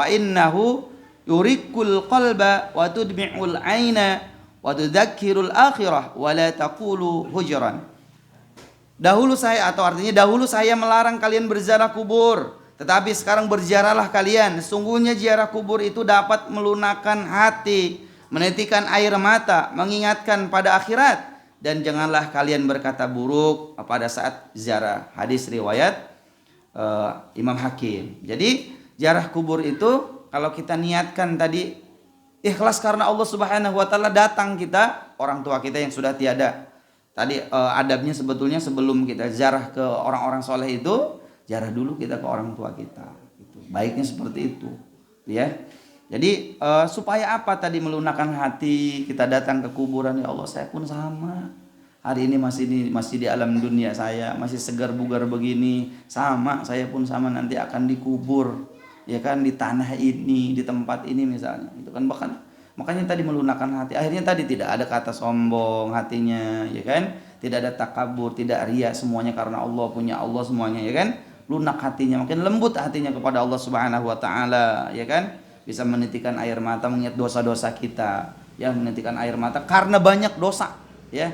innahu yurikul qalba wa tudmi'ul aina wa tudzakkirul akhirah wa la taqulu hujran. Dahulu saya, atau artinya dahulu saya melarang kalian berziarah kubur, tetapi sekarang berziarahlah kalian. Sesungguhnya ziarah kubur itu dapat melunakkan hati, menitikan air mata, mengingatkan pada akhirat, dan janganlah kalian berkata buruk pada saat ziarah. Hadis riwayat Imam Hakim. Jadi ziarah kubur itu kalau kita niatkan tadi ikhlas karena Allah Subhanahu wa taala, datang kita orang tua kita yang sudah tiada. Tadi adabnya sebetulnya sebelum kita ziarah ke orang-orang soleh itu, ziarah dulu kita ke orang tua kita. Itu baiknya seperti itu, ya. Jadi supaya apa tadi, melunakkan hati, kita datang ke kuburan, ya Allah saya pun sama. Hari ini masih di alam dunia, saya masih segar bugar begini, sama saya pun sama nanti akan dikubur, ya kan, di tanah ini, di tempat ini misalnya. Itu kan makanya tadi melunakkan hati. Akhirnya tadi tidak ada kata sombong hatinya, ya kan? Tidak ada takabur, tidak riya, semuanya karena Allah, punya Allah semuanya, ya kan? Lunak hatinya, makin lembut hatinya kepada Allah Subhanahu wa taala, ya kan? Bisa menitikan air mata mengingat dosa-dosa kita, ya, menitikan air mata karena banyak dosa, ya.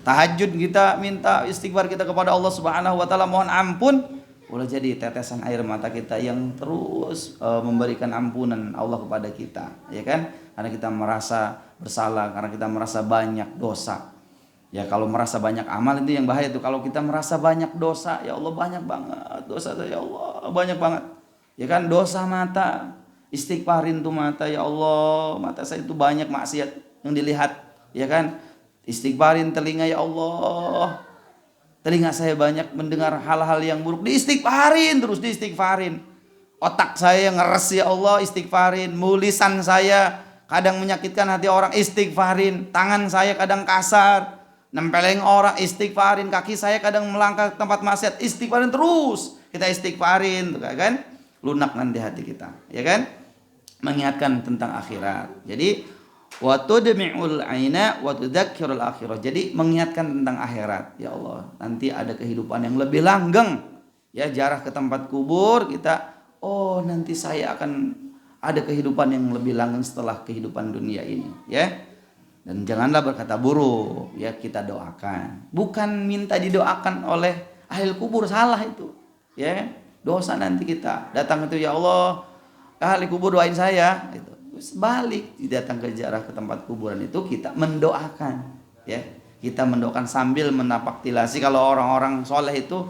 Tahajud kita minta istighfar kita kepada Allah Subhanahu wa taala, mohon ampun, boleh jadi tetesan air mata kita yang terus memberikan ampunan Allah kepada kita, ya kan? Karena kita merasa bersalah, karena kita merasa banyak dosa. Ya, kalau merasa banyak amal itu yang bahaya tuh. Kalau kita merasa banyak dosa, ya Allah banyak banget dosa saya, ya Allah banyak banget, ya kan? Dosa mata, istighfarin tuh mata, ya Allah mata saya itu banyak maksiat yang dilihat, ya kan? Istighfarin telinga, ya Allah telinga saya banyak mendengar hal-hal yang buruk, diistighfarin terus, diistighfarin. Otak saya ngeres, ya Allah istighfarin. Lisan saya kadang menyakitkan hati orang, istighfarin. Tangan saya kadang kasar, nempeleng orang, istighfarin. Kaki saya kadang melangkah ke tempat maksiat, istighfarin terus. Kita istighfarin, kan? Lunak nanti hati kita, ya kan? Mengingatkan tentang akhirat. Jadi wa tudmi'ul aina wa tudzakkirul akhirah. Jadi mengingatkan tentang akhirat. Ya Allah, nanti ada kehidupan yang lebih langgeng. Ya, jarah ke tempat kubur kita, oh nanti saya akan ada kehidupan yang lebih langgeng setelah kehidupan dunia ini, ya. Dan janganlah berkata buruk, ya, kita doakan. Bukan minta didoakan oleh ahli kubur, salah itu. Ya, dosa nanti kita datang itu, ya Allah ahli kubur doain saya, itu balik datang ke ziarah ke tempat kuburan itu kita mendoakan, ya, kita mendoakan sambil menapaktilasi. Kalau orang-orang soleh itu,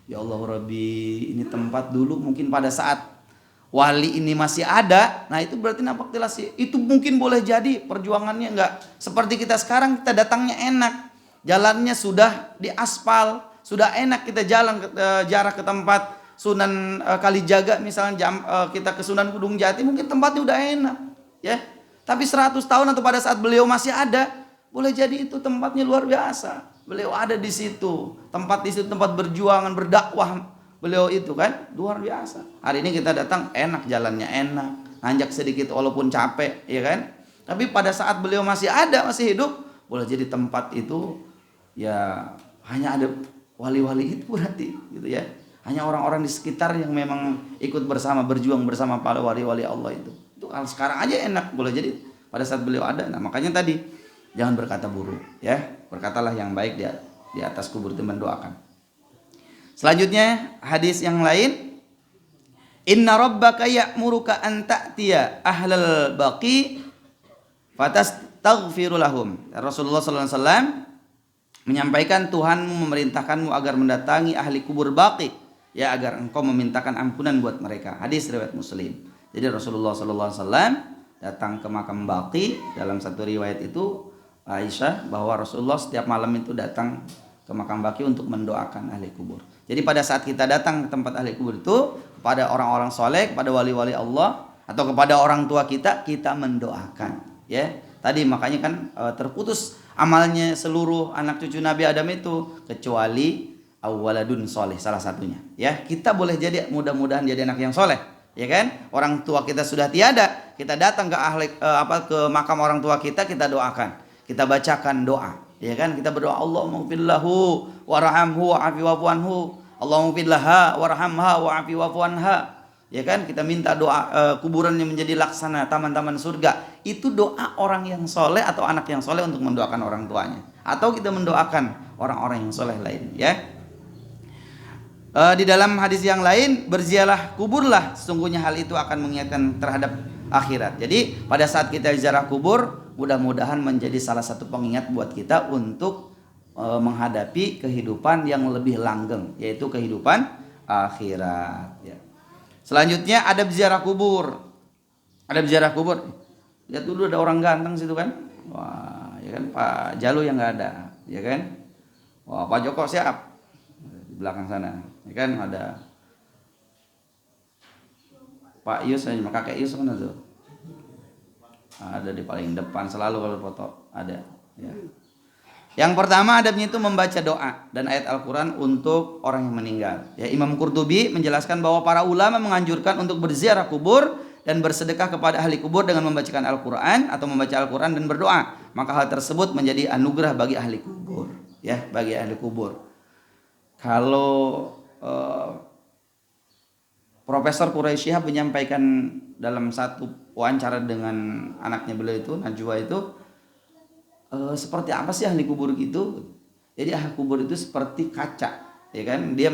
ya Allah Rabbi, ini tempat dulu mungkin pada saat wali ini masih ada, nah itu berarti napaktilasi. Itu mungkin boleh jadi perjuangannya enggak seperti kita sekarang, kita datangnya enak, jalannya sudah diaspal, sudah enak, kita jalan ziarah ke tempat Sunan Kalijaga misalnya, kita ke Sunan Gunung Jati, mungkin tempatnya udah enak, ya. Tapi 100 tahun atau pada saat beliau masih ada, boleh jadi itu tempatnya luar biasa. Beliau ada di situ, tempat di situ tempat berjuangan, berdakwah beliau itu kan luar biasa. Hari ini kita datang enak, jalannya enak, nanjak sedikit walaupun capek, ya kan. Tapi pada saat beliau masih ada, masih hidup, boleh jadi tempat itu ya hanya ada wali-wali itu berarti, gitu ya. Hanya orang-orang di sekitar yang memang ikut bersama, berjuang bersama para wali-wali Allah itu. Itu kalau sekarang aja enak, boleh jadi pada saat beliau ada. Nah, makanya tadi jangan berkata buruk, ya. Berkatalah yang baik di atas kubur itu, mendoakan. Selanjutnya hadis yang lain, inna rabbaka ya'muruka an ta'tiya ahlal baqi fatastaghfiru lahum. Rasulullah sallallahu alaihi wasallam menyampaikan, Tuhanmu memerintahkanmu agar mendatangi ahli kubur baqi, ya, agar engkau memintakan ampunan buat mereka. Hadis riwayat Muslim. Jadi Rasulullah sallallahu alaihi wasallam datang ke makam Baqi. Dalam satu riwayat itu Aisyah bahwa Rasulullah setiap malam itu datang ke makam Baqi untuk mendoakan ahli kubur. Jadi pada saat kita datang ke tempat ahli kubur itu, kepada orang-orang soleh, kepada wali-wali Allah, atau kepada orang tua kita, kita mendoakan, ya. Tadi makanya kan terputus amalnya seluruh anak cucu Nabi Adam itu kecuali awwaladun soleh, salah satunya, ya. Kita boleh jadi mudah-mudahan jadi anak yang soleh, ya kan. Orang tua kita sudah tiada, kita datang ke ke makam orang tua kita, kita doakan, kita bacakan doa, ya kan. Kita berdoa, Allahumma ghfirlahu warhamhu wa'afi wa'fu anhu, Allahumma ghfirlaha warhamha wa'afi wa'fu anha, ya kan. Kita minta doa kuburannya menjadi laksana taman-taman surga. Itu doa orang yang soleh atau anak yang soleh untuk mendoakan orang tuanya, atau kita mendoakan orang-orang yang soleh lain, ya. Di dalam hadis yang lain, berziarah kuburlah, sesungguhnya hal itu akan mengingatkan terhadap akhirat. Jadi pada saat kita ziarah kubur, mudah-mudahan menjadi salah satu pengingat buat kita untuk menghadapi kehidupan yang lebih langgeng, yaitu kehidupan akhirat ya. Selanjutnya adab ziarah kubur. Adab ziarah kubur. Lihat dulu ada orang ganteng situ kan. Wah, ya kan Pak Jalu yang nggak ada, ya kan? Wah, Pak Joko siap di belakang sana, ya kan ada Pak Yus, kakek Yus mana tuh? Ada di paling depan selalu kalau foto ada. Ya. Yang pertama adabnya itu membaca doa dan ayat Al-Quran untuk orang yang meninggal. Ya, Imam Qurtubi menjelaskan bahwa para ulama menganjurkan untuk berziarah kubur dan bersedekah kepada ahli kubur dengan membacakan Al-Quran atau membaca Al-Quran dan berdoa. Maka hal tersebut menjadi anugerah bagi ahli kubur. Ya, bagi ahli kubur. Kalau Profesor Quraisy Shihab menyampaikan dalam satu wawancara dengan anaknya beliau itu, Najwa itu, seperti apa sih ahli kubur itu? Jadi ahli kubur itu seperti kaca, ya kan? Dia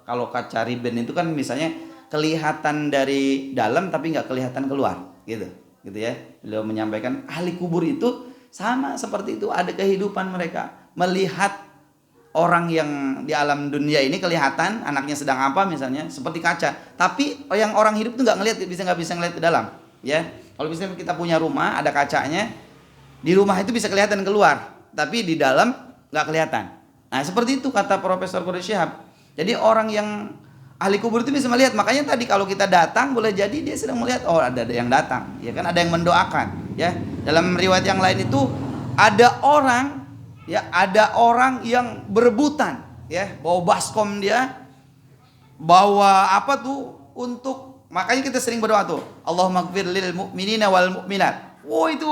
kalau kaca riben itu kan misalnya kelihatan dari dalam tapi nggak kelihatan keluar, gitu ya. Beliau menyampaikan ahli kubur itu sama seperti itu, ada kehidupan mereka melihat orang yang di alam dunia ini kelihatan anaknya sedang apa misalnya seperti kaca, tapi yang orang hidup itu nggak bisa ngelihat ke dalam, ya. Kalau misalnya kita punya rumah ada kacanya, di rumah itu bisa kelihatan keluar, tapi di dalam nggak kelihatan. Nah seperti itu kata Profesor Quraisy Shihab. Jadi orang yang ahli kubur itu bisa melihat. Makanya tadi kalau kita datang boleh jadi dia sedang melihat, oh ada yang datang, ya kan, ada yang mendoakan, ya. Dalam riwayat yang lain itu ada orang, ya, ada orang yang berebutan, ya, bawa baskom dia, bawa apa tuh untuk, makanya kita sering berdoa tuh, Allahumma ighfir lil mu'minina wal mu'minat. Oh itu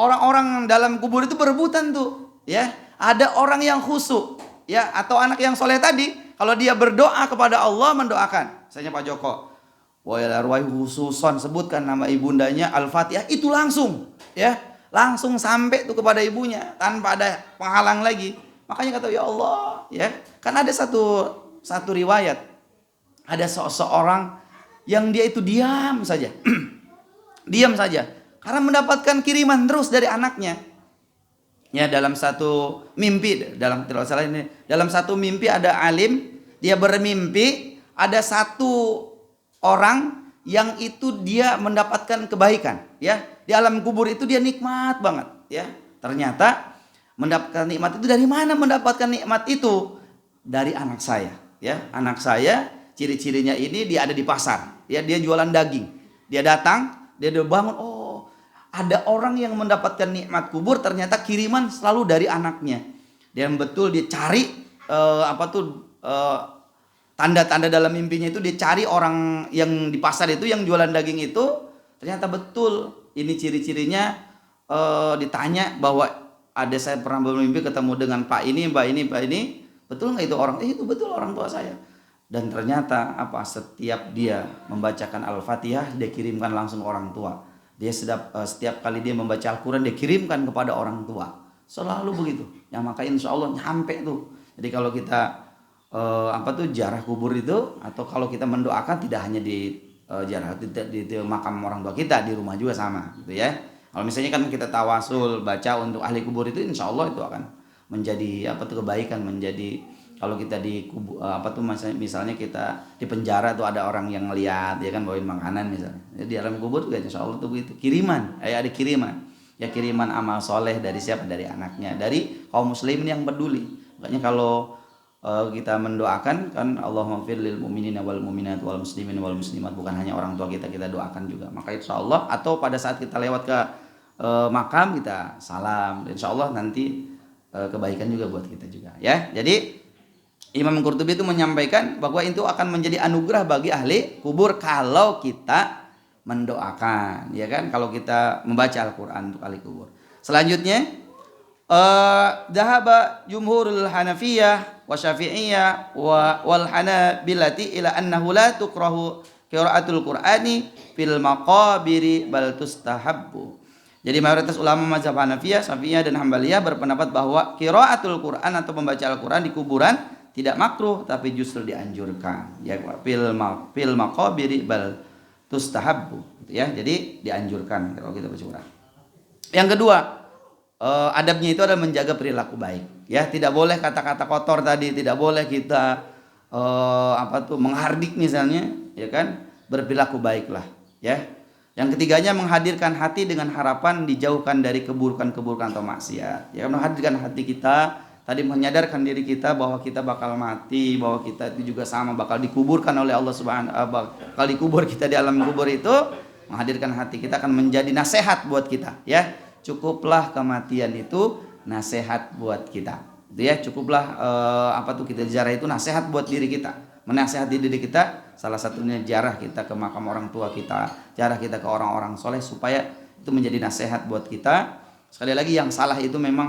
orang-orang dalam kubur itu berebutan tuh, ya. Ada orang yang khusyuk, ya, atau anak yang soleh tadi. Kalau dia berdoa kepada Allah, mendoakan, misalnya Pak Joko, wa ila arwahi khususon, sebutkan nama ibundanya Al-Fatihah, itu langsung, ya, langsung sampai tuh kepada ibunya tanpa ada penghalang lagi. Makanya kata ya Allah, ya, kan ada satu riwayat, ada seseorang yang dia itu diam saja, diam saja, karena mendapatkan kiriman terus dari anaknya. Ya, dalam satu mimpi, dalam satu mimpi ada alim, dia bermimpi ada satu orang yang itu dia mendapatkan kebaikan, ya. Di alam kubur itu dia nikmat banget, ya. Ternyata mendapatkan nikmat itu dari mana? Mendapatkan nikmat itu dari anak saya, ya. Anak saya ciri-cirinya ini dia ada di pasar, ya, dia jualan daging. Dia datang, dia bangun, oh, ada orang yang mendapatkan nikmat kubur, ternyata kiriman selalu dari anaknya. Dan betul dia cari tanda-tanda dalam mimpinya itu, dia cari orang yang di pasar itu yang jualan daging itu, ternyata betul ini ciri-cirinya. Ditanya bahwa ada, saya pernah bermimpi ketemu dengan Pak ini, Mbak ini, betul nggak itu orang? Itu betul orang tua saya. Dan ternyata setiap dia membacakan Al-Fatihah dia kirimkan langsung ke orang tua. Dia setiap kali dia membaca Al-Quran dia kirimkan kepada orang tua. Selalu begitu. Ya, maka insya Allah nyampe tuh. Jadi kalau kita ziarah kubur itu, atau kalau kita mendoakan tidak hanya di ziarah di makam orang tua kita, di rumah juga sama, gitu ya. Kalau misalnya kan kita tawasul baca untuk ahli kubur itu, insya Allah itu akan menjadi kebaikan, menjadi. Kalau kita di kubur misalnya kita di penjara tuh ada orang yang ngelihat, ya kan, bawain makanan misalnya. Di alam kubur juga insya Allah tuh begitu, kiriman, ada kiriman, ya, kiriman amal soleh dari siapa? Dari anaknya, dari kaum muslimin yang peduli. Makanya kalau kita mendoakan kan, Allahumma ighfir lil mu'minina wal mu'minat wal muslimin wal muslimat, bukan hanya orang tua kita doakan juga. Maka insya Allah, atau pada saat kita lewat ke makam kita salam, insya Allah nanti kebaikan juga buat kita juga, ya. Jadi Imam Qurtubi itu menyampaikan bahwa itu akan menjadi anugerah bagi ahli kubur kalau kita mendoakan, ya kan, kalau kita membaca Al-Quran untuk ahli kubur. Selanjutnya dhahaba jumhurul Hanafiyah wa Syafi'iyah wal Hanabilati ila annahu la tukrahu qiraatul Qur'ani fil maqabiri bal tustahabbu. Jadi mayoritas ulama mazhab Hanafiyah, Syafi'iyah dan Hambaliyah berpendapat bahwa qiraatul Qur'an atau membaca Al-Quran di kuburan tidak makruh, tapi justru dianjurkan, ya, fil maqabiri bal tustahabbu, ya. Jadi dianjurkan kalau kita baca Quran. Yang kedua, adabnya itu adalah menjaga perilaku baik. Ya, tidak boleh kata-kata kotor tadi, tidak boleh kita menghardik misalnya, ya kan? Berperilaku baiklah, ya. Yang ketiganya menghadirkan hati dengan harapan dijauhkan dari keburukan-keburukan atau maksiat. Ya, menghadirkan hati kita tadi menyadarkan diri kita bahwa kita bakal mati, bahwa kita itu juga sama bakal dikuburkan oleh Allah Subhanahu bakal dikubur kita di alam kubur itu. Menghadirkan hati kita akan menjadi nasihat buat kita, ya. Cukuplah kematian itu nasihat buat kita. Itu ya, cukuplah kita ziarah itu nasihat buat diri kita. Menasihati diri kita, salah satunya ziarah kita ke makam orang tua kita, ziarah kita ke orang-orang soleh supaya itu menjadi nasihat buat kita. Sekali lagi yang salah itu memang